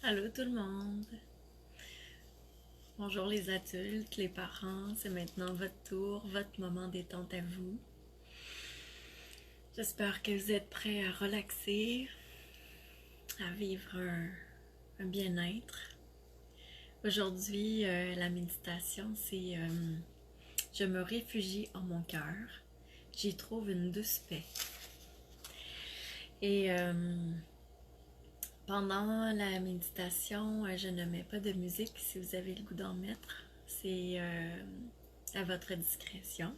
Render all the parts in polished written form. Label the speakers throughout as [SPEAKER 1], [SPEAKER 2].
[SPEAKER 1] Allô tout le monde. Bonjour les adultes, les parents, c'est maintenant votre tour, votre moment détente à vous. J'espère que vous êtes prêts à relaxer, à vivre un bien-être. Aujourd'hui, la méditation, c'est je me réfugie en mon cœur, j'y trouve une douce paix. Et pendant la méditation, je ne mets pas de musique si vous avez le goût d'en mettre. C'est à votre discrétion.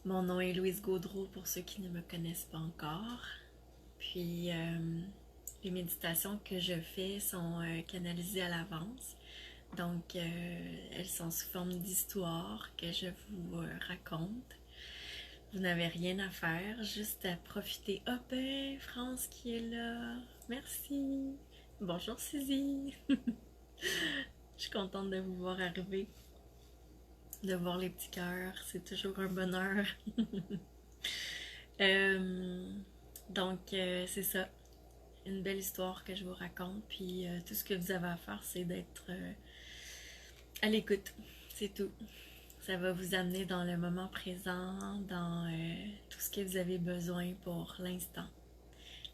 [SPEAKER 1] Mon nom est Louise Gaudreau pour ceux qui ne me connaissent pas encore. Puis les méditations que je fais sont canalisées à l'avance. Donc elles sont sous forme d'histoires que je vous raconte. Vous n'avez rien à faire, juste à profiter. Oh ben, France qui est là. Merci. Bonjour Suzy. Je suis contente de vous voir arriver. De voir les petits cœurs, c'est toujours un bonheur. Donc, c'est ça. Une belle histoire que je vous raconte. Puis tout ce que vous avez à faire, c'est d'être à l'écoute. C'est tout. Ça va vous amener dans le moment présent, dans tout ce que vous avez besoin pour l'instant,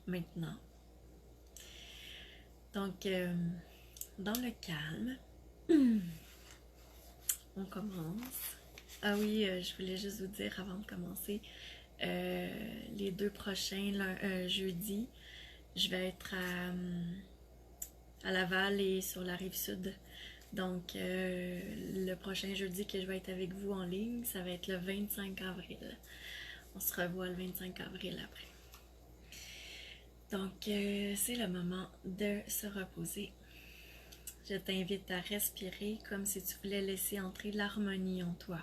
[SPEAKER 1] maintenant. Donc, dans le calme, on commence. Ah oui, je voulais juste vous dire avant de commencer, les deux prochains jeudis, je vais être à Laval et sur la rive sud. Donc, le prochain jeudi que je vais être avec vous en ligne, ça va être le 25 avril. On se revoit le 25 avril après. Donc, c'est le moment de se reposer. Je t'invite à respirer comme si tu voulais laisser entrer l'harmonie en toi.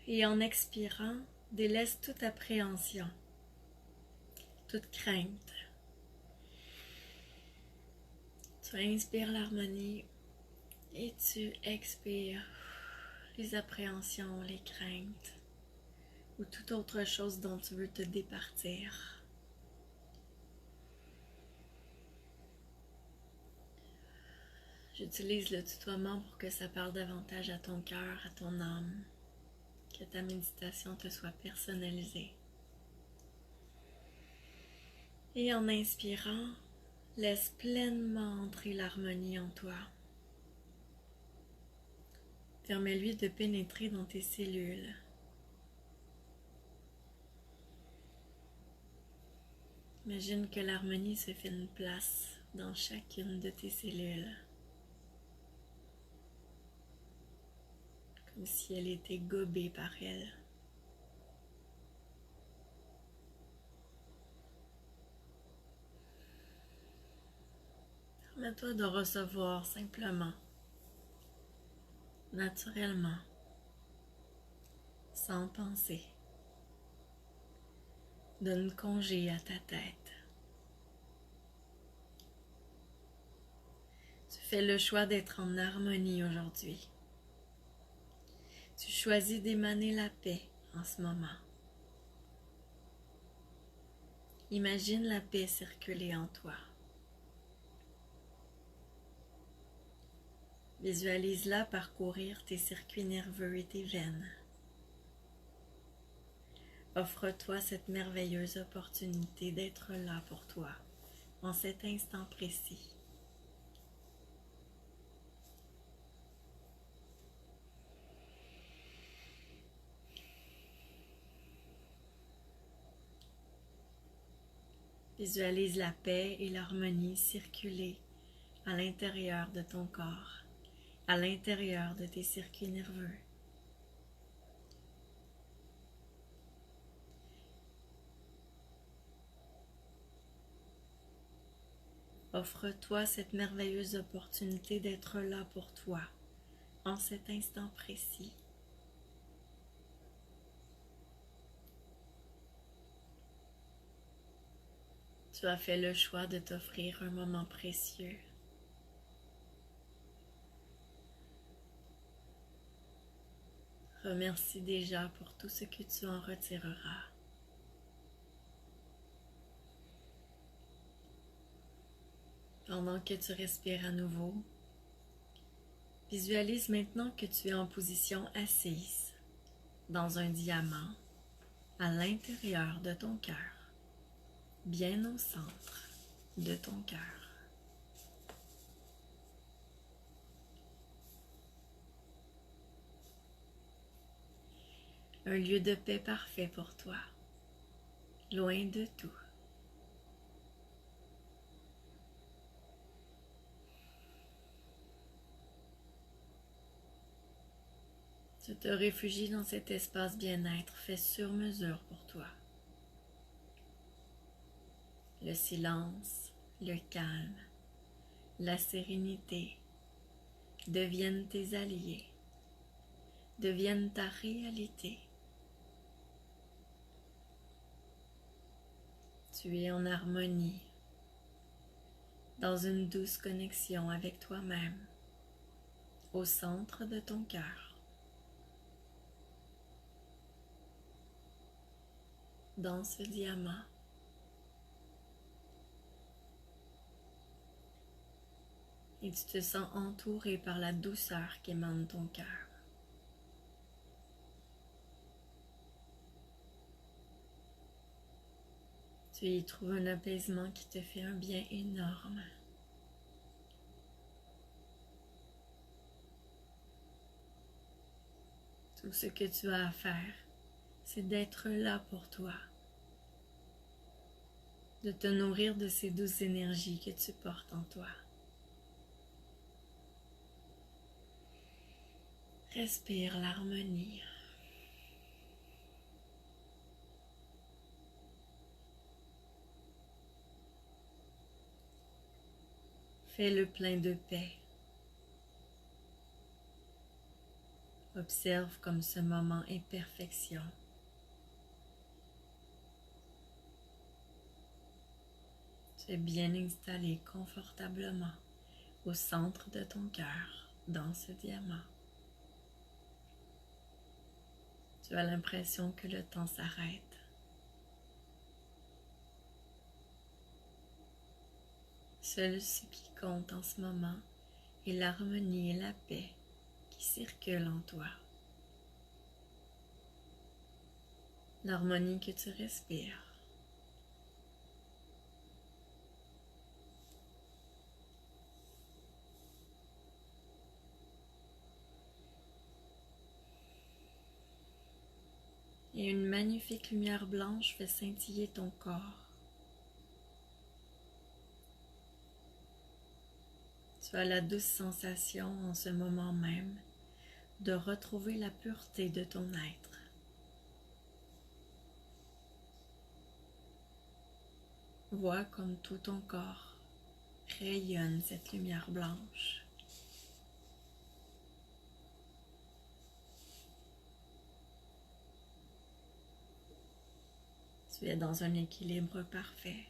[SPEAKER 1] Et en expirant, délaisse toute appréhension, toute crainte. Tu inspires l'harmonie et tu expires les appréhensions, les craintes ou toute autre chose dont tu veux te départir. J'utilise le tutoiement pour que ça parle davantage à ton cœur, à ton âme, que ta méditation te soit personnalisée. Et en inspirant, laisse pleinement entrer l'harmonie en toi. Permets-lui de pénétrer dans tes cellules. Imagine que l'harmonie se fait une place dans chacune de tes cellules. Comme si elle était gobée par elle. Permets-toi de recevoir simplement, naturellement, sans penser. Donne congé à ta tête. Tu fais le choix d'être en harmonie aujourd'hui. Tu choisis d'émaner la paix en ce moment. Imagine la paix circuler en toi. Visualise-la parcourir tes circuits nerveux et tes veines. Offre-toi cette merveilleuse opportunité d'être là pour toi, en cet instant précis. Visualise la paix et l'harmonie circuler à l'intérieur de ton corps, à l'intérieur de tes circuits nerveux. Offre-toi cette merveilleuse opportunité d'être là pour toi, en cet instant précis. Tu as fait le choix de t'offrir un moment précieux. Remercie déjà pour tout ce que tu en retireras. Pendant que tu respires à nouveau, visualise maintenant que tu es en position assise dans un diamant à l'intérieur de ton cœur, bien au centre de ton cœur. Un lieu de paix parfait pour toi, loin de tout. Tu te réfugies dans cet espace bien-être fait sur mesure pour toi. Le silence, le calme, la sérénité deviennent tes alliés, deviennent ta réalité. Tu es en harmonie, dans une douce connexion avec toi-même, au centre de ton cœur. Dans ce diamant, et tu te sens entouré par la douceur qu'émane ton cœur. Tu y trouves un apaisement qui te fait un bien énorme. Tout ce que tu as à faire, c'est d'être là pour toi, de te nourrir de ces douces énergies que tu portes en toi. Respire l'harmonie. Fais le plein de paix. Observe comme ce moment est perfection. Tu es bien installé confortablement au centre de ton cœur, dans ce diamant. Tu as l'impression que le temps s'arrête. Seul ce qui compte en ce moment est l'harmonie et la paix qui circulent en toi. L'harmonie que tu respires. Et une magnifique lumière blanche fait scintiller ton corps. Tu as la douce sensation en ce moment même de retrouver la pureté de ton être. Vois comme tout ton corps rayonne cette lumière blanche. Tu es dans un équilibre parfait.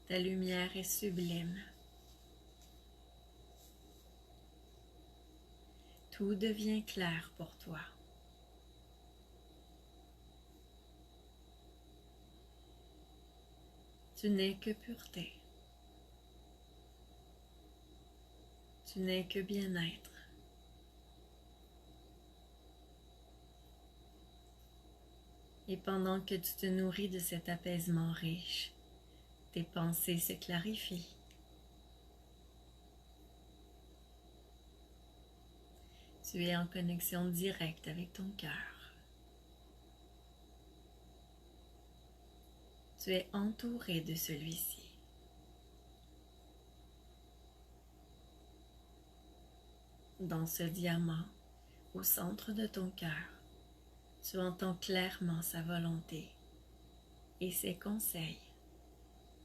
[SPEAKER 1] Ta lumière est sublime. Tout devient clair pour toi. Tu n'es que pureté. Tu n'es que bien-être. Et pendant que tu te nourris de cet apaisement riche, tes pensées se clarifient. Tu es en connexion directe avec ton cœur. Tu es entouré de celui-ci. Dans ce diamant, au centre de ton cœur, tu entends clairement sa volonté et ses conseils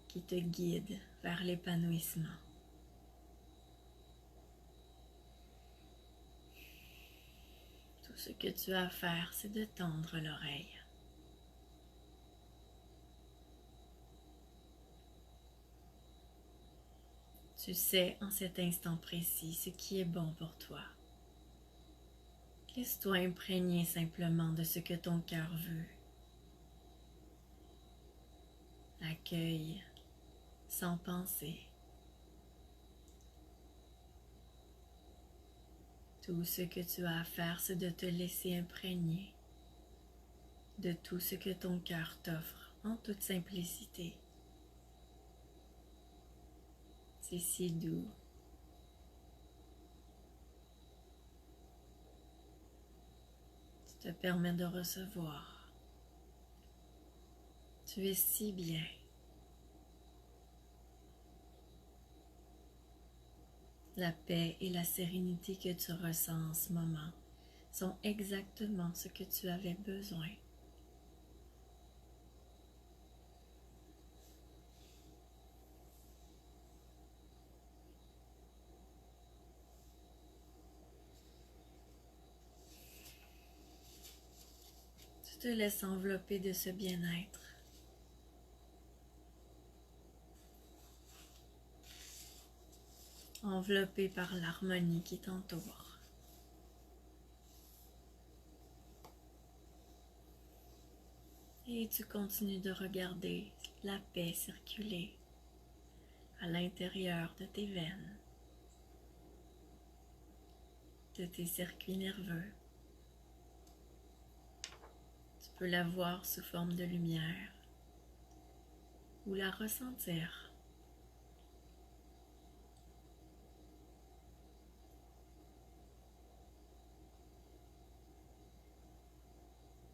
[SPEAKER 1] qui te guident vers l'épanouissement. Tout ce que tu as à faire, c'est de tendre l'oreille. Tu sais en cet instant précis ce qui est bon pour toi. Laisse-toi imprégner simplement de ce que ton cœur veut. Accueille sans penser tout ce que tu as à faire, c'est de te laisser imprégner de tout ce que ton cœur t'offre en toute simplicité. C'est si doux. Tu te permets de recevoir. Tu es si bien. La paix et la sérénité que tu ressens en ce moment sont exactement ce que tu avais besoin. Tu te laisses envelopper de ce bien-être. Enveloppé par l'harmonie qui t'entoure. Et tu continues de regarder la paix circuler à l'intérieur de tes veines, de tes circuits nerveux. Tu peux la voir sous forme de lumière ou la ressentir.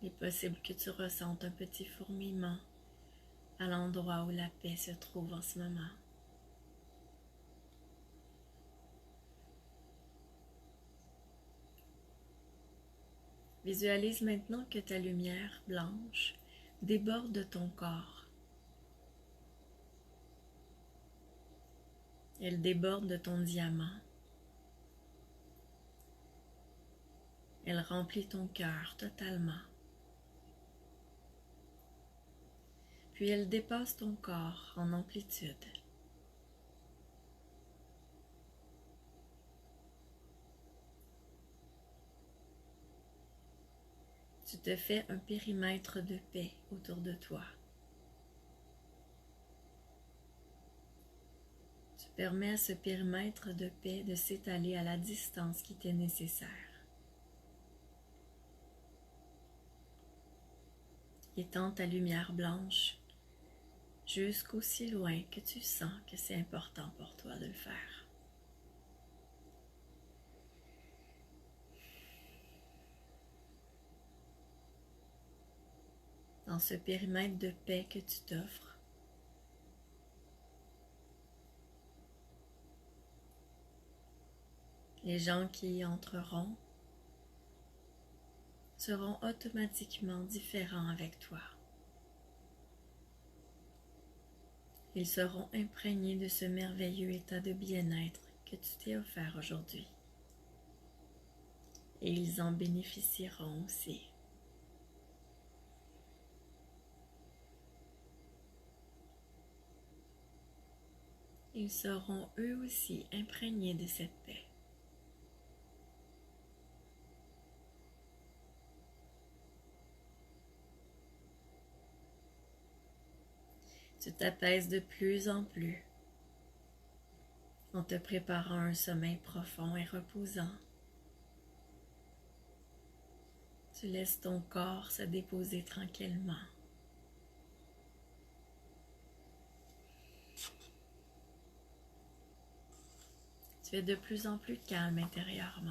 [SPEAKER 1] Il est possible que tu ressentes un petit fourmillement à l'endroit où la paix se trouve en ce moment. Visualise maintenant que ta lumière blanche déborde de ton corps. Elle déborde de ton diamant. Elle remplit ton cœur totalement. Puis elle dépasse ton corps en amplitude. Tu te fais un périmètre de paix autour de toi. Tu permets à ce périmètre de paix de s'étaler à la distance qui t'est nécessaire. Étends ta lumière blanche jusqu'aussi loin que tu sens que c'est important pour toi de le faire. Dans ce périmètre de paix que tu t'offres, les gens qui y entreront seront automatiquement différents avec toi. Ils seront imprégnés de ce merveilleux état de bien-être que tu t'es offert aujourd'hui. Et ils en bénéficieront aussi. Ils seront eux aussi imprégnés de cette paix. Tu t'apaises de plus en plus en te préparant un sommeil profond et reposant. Tu laisses ton corps se déposer tranquillement. Tu es de plus en plus calme intérieurement.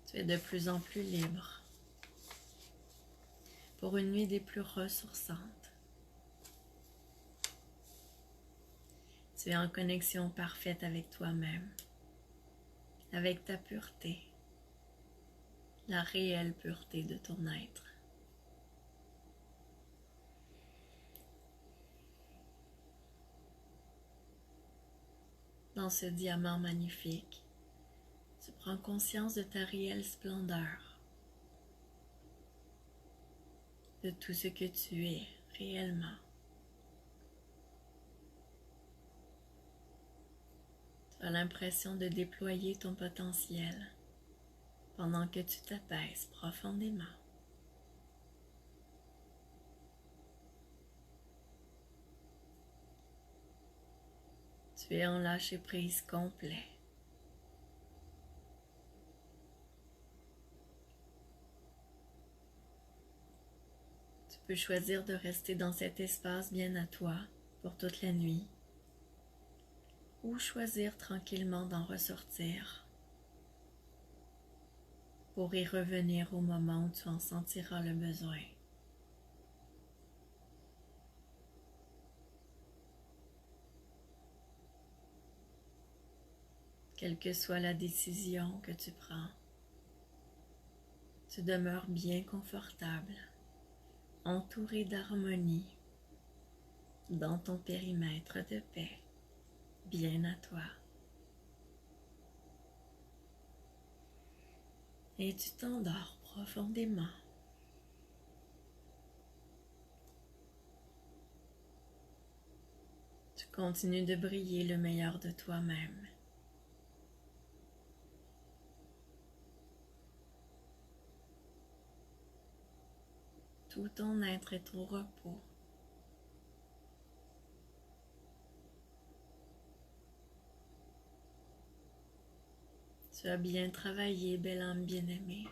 [SPEAKER 1] Tu es de plus en plus libre pour une nuit des plus ressourçantes. Tu es en connexion parfaite avec toi-même, avec ta pureté, la réelle pureté de ton être. Dans ce diamant magnifique, tu prends conscience de ta réelle splendeur, de tout ce que tu es réellement. Tu as l'impression de déployer ton potentiel pendant que tu t'apaises profondément. Tu es en lâcher-prise complet. Tu peux choisir de rester dans cet espace bien à toi pour toute la nuit ou choisir tranquillement d'en ressortir pour y revenir au moment où tu en sentiras le besoin. Quelle que soit la décision que tu prends, tu demeures bien confortable, entouré d'harmonie, dans ton périmètre de paix, bien à toi. Et tu t'endors profondément. Tu continues de briller le meilleur de toi-même. Tout ton être est au repos. Tu as bien travaillé, belle âme bien-aimée.